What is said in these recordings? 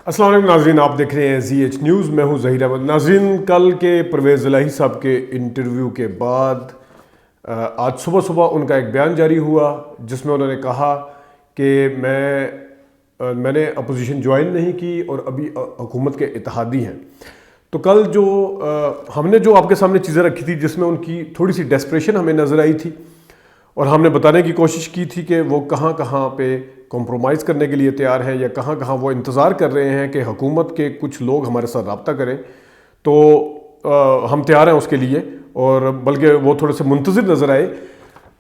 السلام علیکم ناظرین، آپ دیکھ رہے ہیں زی ایچ نیوز. میں ہوں ظہیر احمد. ناظرین، کل کے پرویز الہی صاحب کے انٹرویو کے بعد آج صبح صبح ان کا ایک بیان جاری ہوا جس میں انہوں نے کہا کہ میں نے اپوزیشن جوائن نہیں کی اور ابھی حکومت کے اتحادی ہیں. تو کل جو ہم نے جو آپ کے سامنے چیزیں رکھی تھی جس میں ان کی تھوڑی سی ڈیسپریشن ہمیں نظر آئی تھی اور ہم نے بتانے کی کوشش کی تھی کہ وہ کہاں کہاں پہ کمپرومائز کرنے کے لیے تیار ہیں یا کہاں کہاں وہ انتظار کر رہے ہیں کہ حکومت کے کچھ لوگ ہمارے ساتھ رابطہ کریں. تو ہم تیار ہیں اس کے لیے، اور بلکہ وہ تھوڑے سے منتظر نظر آئے.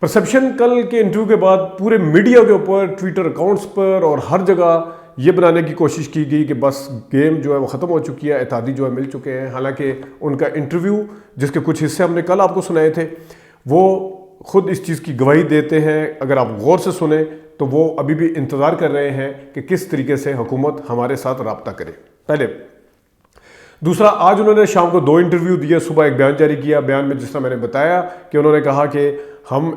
پرسیپشن کل کے انٹرویو کے بعد پورے میڈیا کے اوپر، ٹویٹر اکاؤنٹس پر اور ہر جگہ یہ بنانے کی کوشش کی گئی کہ بس گیم جو ہے وہ ختم ہو چکی ہے، اتحادی جو ہے مل چکے ہیں. حالانکہ ان کا انٹرویو جس کے کچھ حصے ہم نے کل آپ کو سنائے تھے وہ خود اس چیز کی گواہی دیتے ہیں. اگر آپ غور سے سنیں تو وہ ابھی بھی انتظار کر رہے ہیں کہ کس طریقے سے حکومت ہمارے ساتھ رابطہ کرے. پہلے دوسرا، آج انہوں نے شام کو 2 انٹرویو دیے. صبح ایک بیان جاری کیا. بیان میں جس طرح میں نے بتایا کہ انہوں نے کہا کہ ہم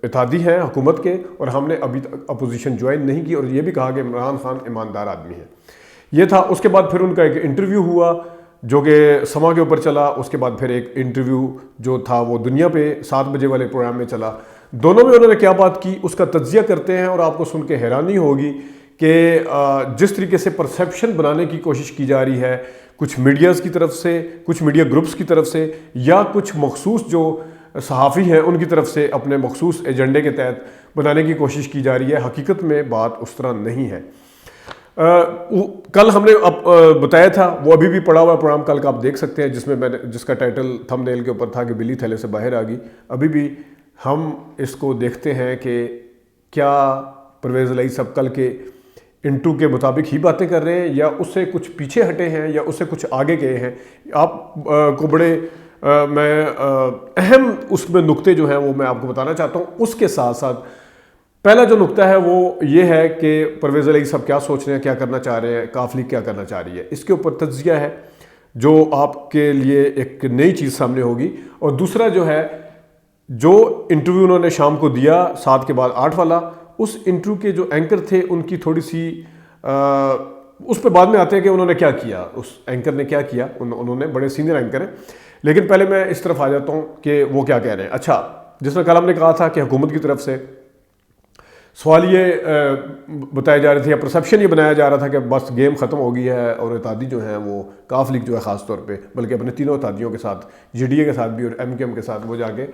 اتحادی ہیں حکومت کے اور ہم نے ابھی تک اپوزیشن جوائن نہیں کی، اور یہ بھی کہا کہ عمران خان ایماندار آدمی ہے. یہ تھا. اس کے بعد پھر ان کا ایک انٹرویو ہوا جو کہ سما کے اوپر چلا. اس کے بعد پھر ایک انٹرویو جو تھا وہ دنیا پہ 7 بجے والے پروگرام میں چلا. دونوں میں انہوں نے کیا بات کی اس کا تجزیہ کرتے ہیں، اور آپ کو سن کے حیرانی ہوگی کہ جس طریقے سے پرسیپشن بنانے کی کوشش کی جا رہی ہے کچھ میڈیاز کی طرف سے، کچھ میڈیا گروپس کی طرف سے، یا کچھ مخصوص جو صحافی ہیں ان کی طرف سے اپنے مخصوص ایجنڈے کے تحت بنانے کی کوشش کی جا رہی ہے، حقیقت میں بات اس طرح نہیں ہے. کل ہم نے بتایا تھا، وہ ابھی بھی پڑا ہوا پروگرام کل کا آپ دیکھ سکتے ہیں، جس کا ٹائٹل تھم نیل کے اوپر تھا کہ بلی تھیلے سے باہر آ گئی. ابھی بھی ہم اس کو دیکھتے ہیں کہ کیا پرویز الہی صاحب کل کے انٹرویو کے مطابق ہی باتیں کر رہے ہیں یا اس سے کچھ پیچھے ہٹے ہیں یا اس سے کچھ آگے گئے ہیں. آپ کو بڑے میں اہم اس میں نقطے جو ہیں وہ میں آپ کو بتانا چاہتا ہوں. اس کے ساتھ ساتھ پہلا جو نقطہ ہے وہ یہ ہے کہ پرویز الہی صاحب کیا سوچ رہے ہیں، کیا کرنا چاہ رہے ہیں، کاف لیگ کیا کرنا چاہ رہی ہے. اس کے اوپر تجزیہ ہے جو آپ کے لیے ایک نئی چیز سامنے ہوگی. اور دوسرا جو ہے، جو انٹرویو انہوں نے شام کو دیا 7 کے بعد 8 والا، اس انٹرویو کے جو اینکر تھے ان کی تھوڑی سی اس پہ بعد میں آتے ہیں کہ انہوں نے کیا کیا، اس اینکر نے کیا کیا. انہوں نے بڑے سینئر اینکر ہیں، لیکن پہلے میں اس طرف آ جاتا ہوں کہ وہ کیا کہہ رہے ہیں. اچھا، جس میں کل ہم نے کہا تھا کہ حکومت کی طرف سے سوال یہ بتائے جا رہے تھے یا پرسیپشن یہ بنایا جا رہا تھا کہ بس گیم ختم ہو گئی ہے اور اتحادی جو ہیں وہ کاف لیگ جو ہے خاص طور پہ، بلکہ اپنے تینوں اتحادیوں کے ساتھ، جے ڈی اے کے ساتھ بھی اور ایم کیو ایم کے ساتھ، وہ جا کے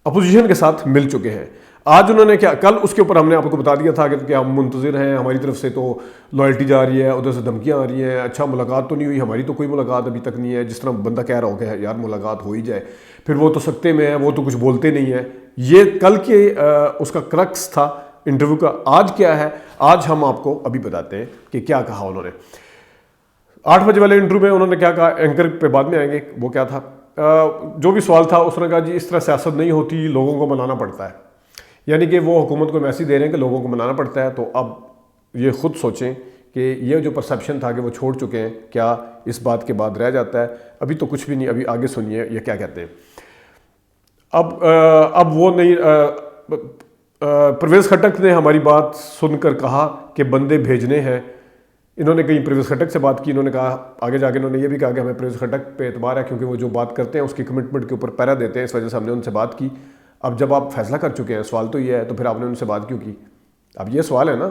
اپوزیشن کے ساتھ مل چکے ہیں. آج انہوں نے کیا، کل اس کے اوپر ہم نے آپ کو بتا دیا تھا کہ ہم منتظر ہیں، ہماری طرف سے تو لائلٹی جا رہی ہے، ادھر سے دھمکیاں آ رہی ہیں. اچھا، ملاقات تو نہیں ہوئی، ہماری تو کوئی ملاقات ابھی تک نہیں ہے. جس طرح بندہ کہہ رہا ہو کہ یار ملاقات ہو ہی جائے، پھر وہ تو سکتے میں ہیں، وہ تو کچھ بولتے نہیں ہیں. یہ کل کے اس کا کرکس تھا انٹرویو کا. آج کیا ہے، آج ہم آپ کو ابھی بتاتے ہیں کہ کیا کہا انہوں نے. 8 بجے والے انٹرویو میں انہوں نے کیا کہا، اینکر پہ بعد میں آئیں گے. وہ کیا تھا، جو بھی سوال تھا اس نے کہا جی اس طرح سیاست نہیں ہوتی، لوگوں کو منانا پڑتا ہے. یعنی کہ وہ حکومت کو میسیج دے رہے ہیں کہ لوگوں کو منانا پڑتا ہے. تو اب یہ خود سوچیں کہ یہ جو پرسیپشن تھا کہ وہ چھوڑ چکے ہیں، کیا اس بات کے بعد رہ جاتا ہے؟ ابھی تو کچھ بھی نہیں. ابھی آگے سنیے یہ کیا کہتے ہیں. اب وہ نہیں، پرویز خٹک نے ہماری بات سن کر کہا کہ بندے بھیجنے ہیں. انہوں نے کہیں پرویز خٹک سے بات کی. انہوں نے کہا آگے جا کے، انہوں نے یہ بھی کہا کہ ہمیں پرویز خٹک پہ اعتبار ہے کیونکہ وہ جو بات کرتے ہیں اس کی کمٹمنٹ کے اوپر پیرا دیتے ہیں، اس وجہ سے ہم نے ان سے بات کی. اب جب آپ فیصلہ کر چکے ہیں، سوال تو یہ ہے، تو پھر آپ نے ان سے بات کیوں کی؟ اب یہ سوال ہے نا.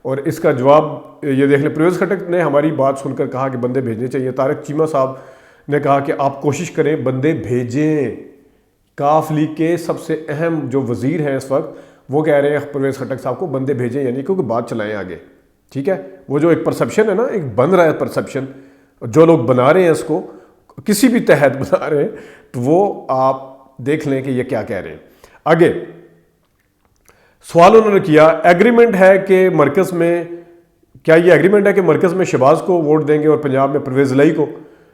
اور اس کا جواب یہ دیکھ لیں. پرویز خٹک نے ہماری بات سن کر کہا کہ بندے بھیجنے چاہیے. طارق چیمہ صاحب نے کہا کہ آپ کوشش کریں بندے بھیجیں. کاف لیگ کے سب سے اہم جو وزیر ہیں اس وقت، وہ کہہ رہے ہیں پرویز خٹک صاحب کو بندے بھیجیں، یعنی کیونکہ بات چلائیں آگے. ٹھیک ہے، وہ جو ایک پرسیپشن ہے نا، ایک بن رہا ہے پرسیپشن، جو لوگ بنا رہے ہیں اس کو کسی بھی تحت بنا رہے ہیں، تو وہ آپ دیکھ لیں کہ یہ کیا کہہ رہے ہیں. آگے سوال انہوں نے کیا، ایگریمنٹ ہے کہ مرکز میں، کیا یہ ایگریمنٹ ہے کہ مرکز میں شہباز کو ووٹ دیں گے اور پنجاب میں پرویز الہی کو؟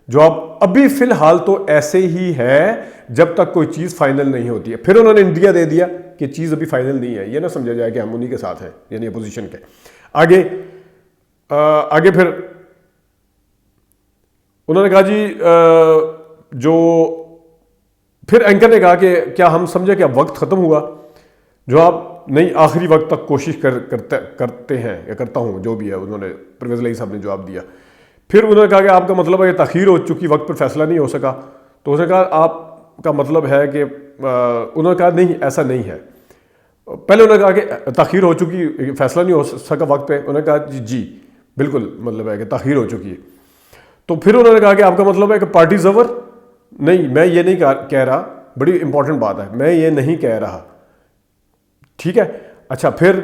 جواب، ابھی فی الحال تو ایسے ہی ہے جب تک کوئی چیز فائنل نہیں ہوتی ہے. پھر انہوں نے انڈیا دے دیا کہ چیز ابھی فائنل نہیں ہے. یہ نہ سمجھا جائے کہ ہم انہی کے ساتھ ہیں، یعنی اپوزیشن کے. آگے پھر انہوں نے کہا جی، جو پھر اینکر نے کہا کہ کیا ہم سمجھے کہ اب وقت ختم ہوا؟ جو آپ نہیں آخری وقت تک کوشش کرتے ہیں یا کرتا ہوں جو بھی ہے. انہوں نے پرویز الہی صاحب نے جواب دیا. پھر انہوں نے کہا کہ آپ کا مطلب ہے کہ تاخیر ہو چکی, وقت پر فیصلہ نہیں ہو سکا. تو اس نے کہا آپ کا مطلب ہے کہ انہوں نے کہا نہیں ایسا نہیں ہے. پہلے انہوں نے کہا کہ تاخیر ہو چکی, فیصلہ نہیں ہو سکا وقت پہ. انہوں نے کہا جی بالکل مطلب ہے کہ تاخیر ہو چکی ہے. تو پھر انہوں نے کہا کہ آپ کا مطلب ہے کہ پارٹی زور. نہیں میں یہ نہیں کہہ رہا, بڑی امپورٹنٹ بات ہے, میں یہ نہیں کہہ رہا. ٹھیک ہے. اچھا پھر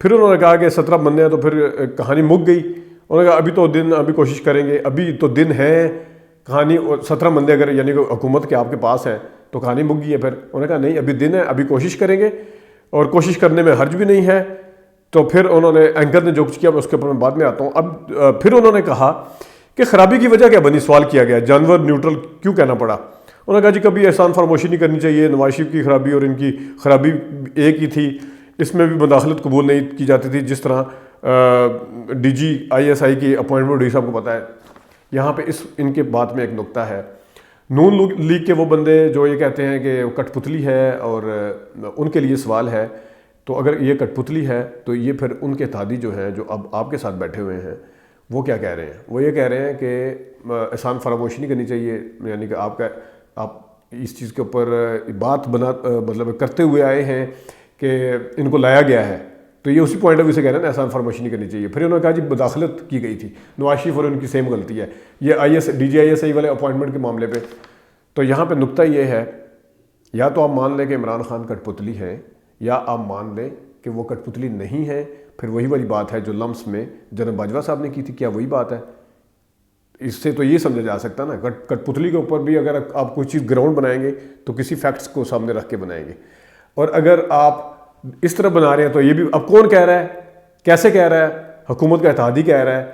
انہوں نے کہا کہ 17 بندے ہیں, تو پھر کہانی مک گئی. انہوں نے کہا ابھی کوشش کریں گے, ابھی تو دن ہے. کہانی 17 بندے اگر یعنی کہ حکومت کے آپ کے پاس ہیں تو کہانی مک گئی ہے. پھر انہوں نے کہا نہیں ابھی دن ہے, ابھی کوشش کریں گے, اور کوشش کرنے میں حرج بھی نہیں ہے. تو پھر انہوں نے اینکر نے جو کچھ کیا اس کے اوپر میں بعد میں آتا ہوں. اب پھر انہوں نے کہا کہ خرابی کی وجہ کیا بنی, سوال کیا گیا جانور نیوٹرل کیوں کہنا پڑا. انہوں نے کہا جی کبھی احسان فراموشی نہیں کرنی چاہیے. نواز شریف کی خرابی اور ان کی خرابی ایک ہی تھی, اس میں بھی مداخلت قبول نہیں کی جاتی تھی. جس طرح ڈی جی ISI کی اپوائنٹمنٹ ڈی صاحب کو پتہ ہے. یہاں پہ ان کے بات میں ایک نقطہ ہے, نون لیگ کے وہ بندے جو یہ کہتے ہیں کہ کٹ پتلی ہے اور ان کے لیے سوال ہے. تو اگر یہ کٹ پتلی ہے تو یہ پھر ان کے اتحادی جو ہیں جو اب آپ کے ساتھ بیٹھے ہوئے ہیں وہ کیا کہہ رہے ہیں. وہ یہ کہہ رہے ہیں کہ احسان فراموشی نہیں کرنی چاہیے, یعنی کہ آپ اس چیز کے اوپر بات مطلب کرتے ہوئے آئے ہیں کہ ان کو لایا گیا ہے. تو یہ اسی پوائنٹ آف ویو سے کہہ رہے ہیں نا احسان فراموشی نہیں کرنی چاہیے. پھر انہوں نے کہا جی مداخلت کی گئی تھی, نواز شریف اور ان کی سیم غلطی ہے یہ DG ISI والے اپوائنٹمنٹ کے معاملے پہ. تو یہاں پہ نقطہ یہ ہے, یا تو آپ مان لیں کہ عمران خان کٹ پتلی ہیں, یا آپ مان لیں کہ وہ کٹ پتلی نہیں ہے. پھر وہی والی بات ہے جو لمس میں جناب باجوہ صاحب نے کی تھی, کیا وہی بات ہے؟ اس سے تو یہ سمجھا جا سکتا نا کٹ پتلی کے اوپر بھی اگر آپ کوئی چیز گراؤنڈ بنائیں گے تو کسی فیکٹس کو سامنے رکھ کے بنائیں گے. اور اگر آپ اس طرح بنا رہے ہیں تو یہ بھی اب کون کہہ رہا ہے, کیسے کہہ رہا ہے؟ حکومت کا اتحادی کہہ رہا ہے,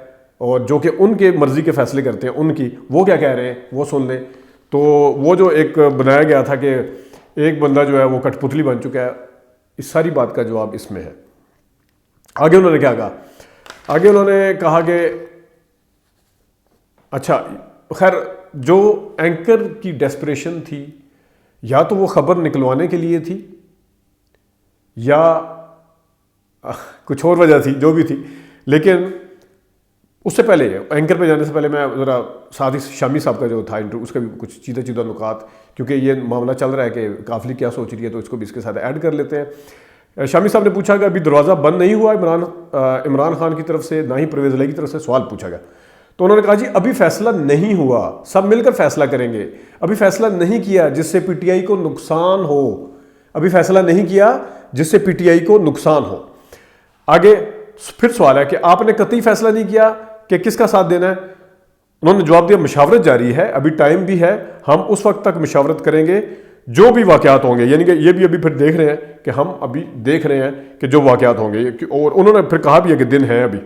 اور جو کہ ان کے مرضی کے فیصلے کرتے ہیں ان کی, وہ کیا کہہ رہے ہیں وہ سن لیں. تو وہ جو ایک بنایا گیا تھا کہ ایک بندہ جو ہے وہ کٹ پتلی بن چکا ہے, اس ساری بات کا جواب اس میں ہے. آگے انہوں نے کیا کہا؟ آگے انہوں نے کہا کہ اچھا خیر جو اینکر کی ڈیسپریشن تھی, یا تو وہ خبر نکلوانے کے لیے تھی یا کچھ اور وجہ تھی, جو بھی تھی. لیکن اس سے پہلے اینکر پہ جانے سے پہلے میں ذرا ساتھ ہی شامی صاحب کا جو تھا انٹرویو اس کا بھی کچھ چیدہ نکات, کیونکہ یہ معاملہ چل رہا ہے کہ قافلی کیا سوچ رہی ہے تو اس کو بھی اس کے ساتھ ایڈ کر لیتے ہیں. شامی صاحب نے پوچھا کہ ابھی دروازہ بند نہیں ہوا عمران خان کی طرف سے, نہ ہی پرویز الہی کی طرف سے. سوال پوچھا گیا تو انہوں نے کہا جی ابھی فیصلہ نہیں ہوا, سب مل کر فیصلہ کریں گے. ابھی فیصلہ نہیں کیا جس سے PTI کو نقصان ہو, ابھی فیصلہ نہیں کیا جس سے PTI کو نقصان ہو. آگے پھر سوال ہے کہ آپ نے قطعی فیصلہ نہیں کیا کہ کس کا ساتھ دینا ہے. انہوں نے جواب دیا مشاورت جاری ہے, ابھی ٹائم بھی ہے, ہم اس وقت تک مشاورت کریں گے جو بھی واقعات ہوں گے. یعنی کہ یہ بھی ابھی پھر دیکھ رہے ہیں کہ ہم ابھی دیکھ رہے ہیں کہ جو واقعات ہوں گے. اور انہوں نے پھر کہا بھی ہے کہ دن ہے ابھی.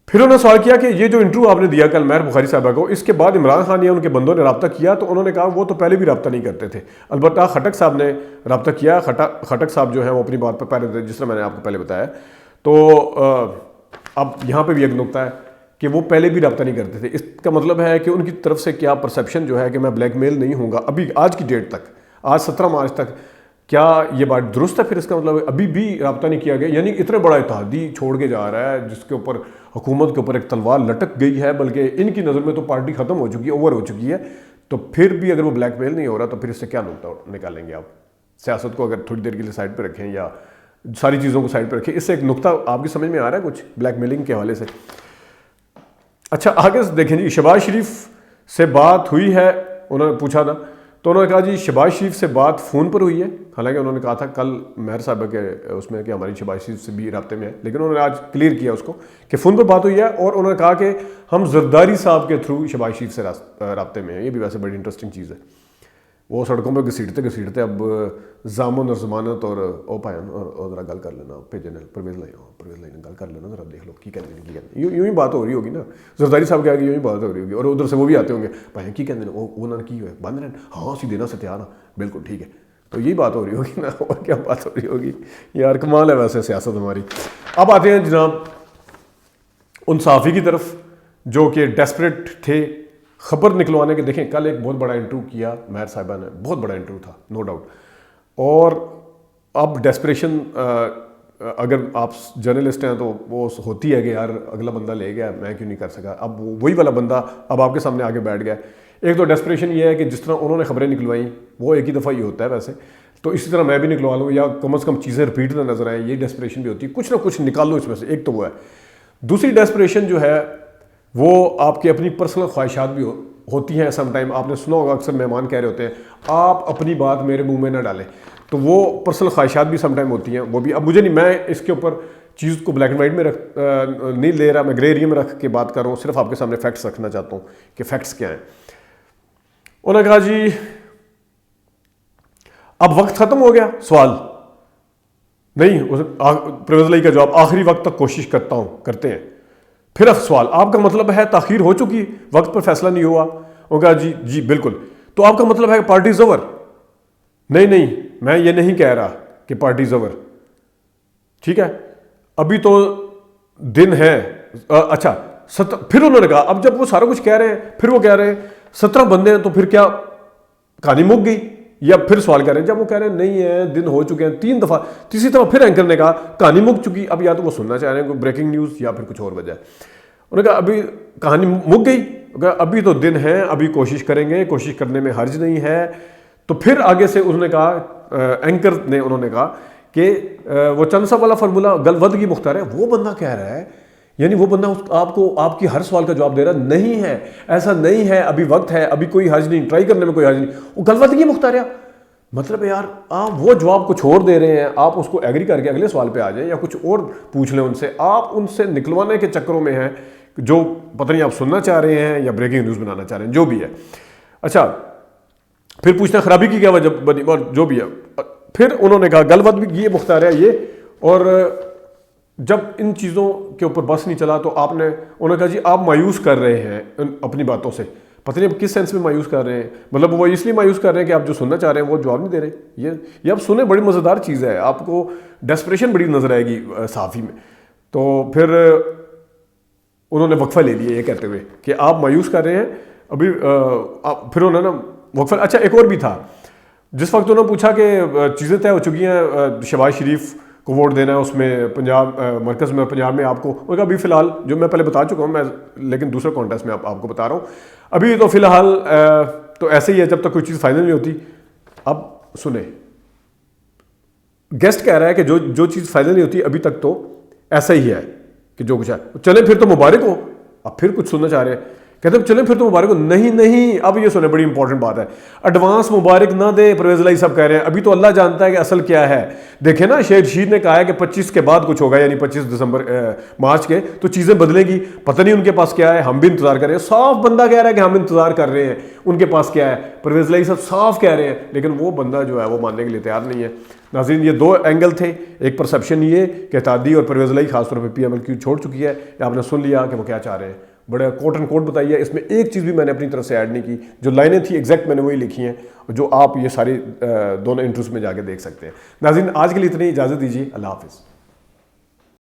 پھر انہوں نے سوال کیا کہ یہ جو انٹرویو آپ نے دیا کل مہر بخاری صاحبہ کو, اس کے بعد عمران خان یا ان کے بندوں نے رابطہ کیا؟ تو انہوں نے کہا وہ تو پہلے بھی رابطہ نہیں کرتے تھے, البتہ خٹک صاحب نے رابطہ کیا. خٹک صاحب جو ہیں وہ اپنی بات پر پہلے, جس طرح میں نے آپ کو پہلے بتایا. تو اب یہاں پہ بھی ایک نقطہ ہے کہ وہ پہلے بھی رابطہ نہیں کرتے تھے. اس کا مطلب ہے کہ ان کی طرف سے کیا پرسیپشن جو ہے کہ میں بلیک میل نہیں ہوں گا ابھی آج کی ڈیٹ تک, آج 17 مارچ تک, کیا یہ بات درست ہے؟ پھر اس کا مطلب ابھی بھی رابطہ نہیں کیا گیا, یعنی اتنا بڑا اتحادی چھوڑ کے جا رہا ہے جس کے اوپر حکومت کے اوپر ایک تلوار لٹک گئی ہے, بلکہ ان کی نظر میں تو پارٹی ختم ہو چکی ہے, اوور ہو چکی ہے. تو پھر بھی اگر وہ بلیک میل نہیں ہو رہا تو پھر اس سے کیا نقطہ نکالیں گے آپ؟ سیاست کو اگر تھوڑی دیر کے لیے سائڈ پہ رکھیں یا ساری چیزوں کو سائڈ پہ رکھیں, اس سے ایک نقطہ آپ کی سمجھ میں آ رہا ہے کچھ بلیک میلنگ کے حوالے سے؟ اچھا آگے دیکھیں جی, شہباز شریف سے بات ہوئی ہے, انہوں نے پوچھا تھا. تو انہوں نے کہا جی شہباز شریف سے بات فون پر ہوئی ہے. حالانکہ انہوں نے کہا تھا کل مہر صاحبہ کے اس میں کہ ہماری شہباز شریف سے بھی رابطے میں ہے, لیکن انہوں نے آج کلیئر کیا اس کو کہ فون پر بات ہوئی ہے. اور انہوں نے کہا کہ ہم زرداری صاحب کے تھرو شہباز شریف سے رابطے میں ہیں. یہ بھی ویسے بڑی انٹرسٹنگ چیز ہے. وہ سڑکوں پہ گھسیٹتے اب زامن اور ضمانت اور او پائن اور ذرا گل کر لینا بھیجنے پرویز لائی گل کر لینا ذرا دیکھ لو کی کہتے ہیں, کی کہتے ہیں, یوں ہی بات ہو رہی ہوگی نا. زرداری صاحب کے آگے یوں ہی بات ہو رہی ہوگی, اور ادھر سے وہ بھی آتے ہوں گے بھائی کی کہتے ہیں وہ کی ہوئے بند رہے, ہاں اسی دینا سے تیار ہاں بالکل ٹھیک ہے. تو یہی بات ہو رہی ہوگی نا, اور کیا بات ہو رہی ہوگی یار, کمال ہے ویسے سیاست ہماری. اب آتے ہیں جناب ان صحافی کی طرف جو کہ ڈیسپریٹ تھے خبر نکلوانے کے. دیکھیں کل ایک بہت بڑا انٹرویو کیا مہر صاحبہ نے, بہت بڑا انٹرویو تھا نو ڈاؤٹ, اور اب ڈیسپریشن اگر آپ جرنلسٹ ہیں تو وہ ہوتی ہے کہ یار اگلا بندہ لے گیا میں کیوں نہیں کر سکا. اب وہی والا بندہ اب آپ کے سامنے آگے بیٹھ گیا. ایک تو ڈیسپریشن یہ ہے کہ جس طرح انہوں نے خبریں نکلوائیں وہ ایک ہی دفعہ ہی ہوتا ہے ویسے, تو اسی طرح میں بھی نکلوا لوں یا کم از کم چیزیں رپیٹ نہ نظر آئیں, یہ ڈیسپریشن بھی ہوتی ہے. کچھ نہ کچھ نکال لو اس میں سے, ایک تو وہ ہے. دوسری ڈیسپریشن جو ہے وہ آپ کی اپنی پرسنل خواہشات بھی ہوتی ہیں. سم ٹائم آپ نے سنا ہوگا اکثر مہمان کہہ رہے ہوتے ہیں آپ اپنی بات میرے منہ میں نہ ڈالیں, تو وہ پرسنل خواہشات بھی سم ٹائم ہوتی ہیں. وہ بھی اب مجھے نہیں, میں اس کے اوپر چیز کو بلیک اینڈ وائٹ میں نہیں لے رہا, میں گرے ایریا میں رکھ کے بات کر رہا ہوں. صرف آپ کے سامنے فیکٹس رکھنا چاہتا ہوں کہ فیکٹس کیا ہیں. انہوں نے کہا جی اب وقت ختم ہو گیا. سوال نہیں, پرویز الہی کا جواب آخری وقت تک کوشش کرتا ہوں, کرتے ہیں. پھر اب سوال, آپ کا مطلب ہے تاخیر ہو چکی, وقت پر فیصلہ نہیں ہوا. انہوں نے کہا جی بالکل, تو آپ کا مطلب ہے کہ پارٹی از اوور. نہیں میں یہ نہیں کہہ رہا کہ پارٹی از اوور, ٹھیک ہے ابھی تو دن ہے. اچھا پھر انہوں نے کہا اب جب وہ سارا کچھ کہہ رہے ہیں پھر وہ کہہ رہے ہیں 17 بندے ہیں تو پھر کیا کہانی مک گئی, یا پھر سوال کر رہے ہیں جب وہ کہہ رہے ہیں نہیں ہے دن ہو چکے ہیں 3 دفعہ, تیسری دفعہ پھر اینکر نے کہا کہانی مک چکی. اب یا تو وہ سننا چاہ رہے ہیں کوئی بریکنگ نیوز یا پھر کچھ اور وجہ ہے. انہوں نے کہا ابھی کہانی مک گئی, ابھی تو دن ہے, ابھی کوشش کریں گے, کوشش کرنے میں حرج نہیں ہے. تو پھر آگے سے انہوں نے کہا اینکر نے انہوں نے کہا کہ وہ چند سا والا فارمولا گلودگی مختار ہے, وہ بندہ کہہ رہا ہے یعنی وہ بندہ آپ کو آپ کی ہر سوال کا جواب دے رہا نہیں ہے, ایسا نہیں ہے, ابھی وقت ہے, ابھی کوئی حرج نہیں, ٹرائی کرنے میں کوئی حرج نہیں. وہ گلودگی مختار ہے, مطلب یار آپ وہ جواب کچھ اور دے رہے ہیں, آپ اس کو ایگری کر کے اگلے سوال پہ آ جائیں یا کچھ اور پوچھ لیں ان سے. آپ ان سے نکلوانے کے چکروں میں ہیں جو پتہ نہیں آپ سننا چاہ رہے ہیں یا بریکنگ نیوز بنانا چاہ رہے ہیں, جو بھی ہے. اچھا پھر پوچھنا خرابی کی کیا وجہ بنی اور جو بھی ہے. پھر انہوں نے کہا گلودگی یہ مختار ہے یہ, اور جب ان چیزوں کے اوپر بس نہیں چلا تو آپ نے انہوں نے کہا جی آپ مایوس کر رہے ہیں اپنی باتوں سے. پتہ نہیں اب کس سینس میں مایوس کر رہے ہیں, مطلب وہ اس لیے مایوس کر رہے ہیں کہ آپ جو سننا چاہ رہے ہیں وہ جواب نہیں دے رہے. یہ آپ سنیں, بڑی مزیدار چیز ہے, آپ کو ڈیسپریشن بڑی نظر آئے گی صحافی میں. تو پھر انہوں نے وقفہ لے لیا یہ کہتے ہوئے کہ آپ مایوس کر رہے ہیں ابھی. پھر انہوں نے وقفہ, اچھا ایک اور بھی تھا جس وقت انہوں نے پوچھا کہ چیزیں طے ہو چکی ہیں, شہباز شریف کو ووٹ دینا ہے اس میں پنجاب مرکز میں, پنجاب میں آپ کو, انہوں نے کہا ابھی فی الحال جو میں پہلے بتا چکا ہوں میں, لیکن دوسرے کانٹیکسٹ میں آپ کو بتا رہا ہوں, ابھی تو فی الحال تو ایسے ہی ہے جب تک کوئی چیز فائنل نہیں ہوتی. اب سنیں, گیسٹ کہہ رہا ہے کہ جو چیز فائنل نہیں ہوتی ابھی تک تو ایسا ہی ہے کہ جو کچھ ہے, چلیں پھر تو مبارک ہو. اب پھر کچھ سننا چاہ رہے ہیں, کہتے ہیں چلیں پھر تو مبارک ہو. نہیں اب یہ سنیں, بڑی امپورٹنٹ بات ہے, ایڈوانس مبارک نہ دے. پرویز الہی صاحب کہہ رہے ہیں ابھی تو اللہ جانتا ہے کہ اصل کیا ہے. دیکھیں نا شہید رشید نے کہا ہے کہ 25 کے بعد کچھ ہوگا, یعنی 25 مارچ کے تو چیزیں بدلیں گی. پتہ نہیں ان کے پاس کیا ہے, ہم بھی انتظار کر رہے ہیں. صاف بندہ کہہ رہا ہے کہ ہم انتظار کر رہے ہیں, ان کے پاس کیا ہے. پرویز الہی صاحب صاف کہہ رہے ہیں, لیکن وہ بندہ جو ہے وہ ماننے کے لیے تیار نہیں ہے. ناظرین یہ 2 اینگل تھے. ایک پرسیپشن یہ کہ اتحادی اور پرویز الہی خاص طور پہ پی ایم ایل کیو چھوڑ چکی ہے, یا آپ نے سن لیا کہ وہ کیا چاہ رہے ہیں. بڑے کوٹ اینڈ کوٹ بتائی ہے, اس میں ایک چیز بھی میں نے اپنی طرف سے ایڈ نہیں کی, جو لائنیں تھیں ایگزیکٹ میں نے وہی لکھی ہیں, جو آپ یہ ساری دونوں انٹرویوز میں جا کے دیکھ سکتے ہیں. ناظرین آج کے لیے اتنی اجازت دیجیے, اللہ حافظ.